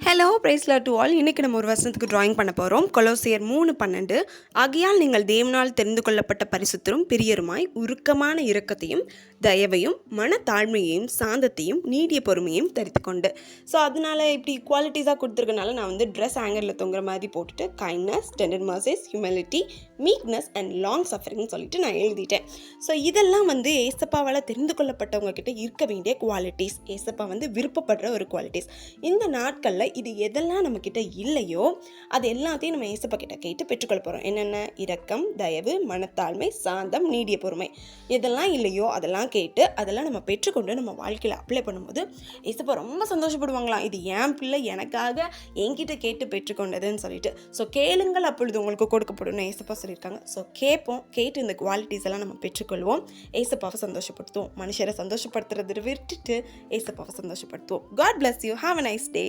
Hello பிரைஸ்லா to all. இன்றைக்கி நம்ம ஒரு வசனத்துக்கு ட்ராயிங் பண்ண போகிறோம். கொலோசியர் 3:12. ஆகையால் நீங்கள் தேவனால் தெரிந்து கொள்ளப்பட்ட பரிசுத்தரும் பிரியருமாய் உருக்கமான இரக்கத்தையும் தயவையும் மனத்தாழ்மையையும் சாந்தத்தையும் நீடிய பொறுமையும் தரித்து கொண்டு. ஸோ அதனால் இப்படி குவாலிட்டிஸாக கொடுத்துருக்கனால நான் ட்ரெஸ் ஹேங்கரில் தொங்குற மாதிரி போட்டுட்டு kindness, tender mercies, humility, meekness and long suffering சொல்லிட்டு நான் எழுதிட்டேன். ஸோ இதெல்லாம் ஏசப்பாவால் தெரிந்து கொள்ளப்பட்டவங்க கிட்ட இருக்க வேண்டிய குவாலிட்டிஸ். ஏசப்பா விருப்பப்படுற ஒரு குவாலிட்டிஸ். இந்த நாட்களில் இது எதெல்லாம் நம்மக்கிட்ட இல்லையோ அது எல்லாத்தையும் நம்ம ஏசப்பா கிட்ட கேட்டு பெற்றுக்கொள்ள போகிறோம். என்னென்ன? இரக்கம், தயவு, மனத்தாழ்மை, சாந்தம், நீடிய பொறுமை. எதெல்லாம் இல்லையோ அதெல்லாம் கேட்டு அதெல்லாம் நம்ம பெற்றுக்கொண்டு நம்ம வாழ்க்கையில் அப்ளை பண்ணும்போது ஏசப்பா ரொம்ப சந்தோஷப்படுவாங்களாம். இது என் பிள்ளை எனக்காக என்கிட்ட கேட்டு பெற்றுக்கொண்டதுன்னு சொல்லிட்டு. ஸோ கேளுங்கள் அப்பொழுது உங்களுக்கு கொடுக்கப்படும் ஏசப்பா சொல்லியிருக்காங்க. ஸோ கேட்போம், கேட்டு இந்த குவாலிட்டிஸ் எல்லாம் நம்ம பெற்றுக்கொள்வோம். ஏசப்பாவை சந்தோஷப்படுத்துவோம். மனுஷரை சந்தோஷப்படுத்துறதை விட்டுட்டு ஏசப்பாவை சந்தோஷப்படுத்துவோம். God bless you. Have a nice day.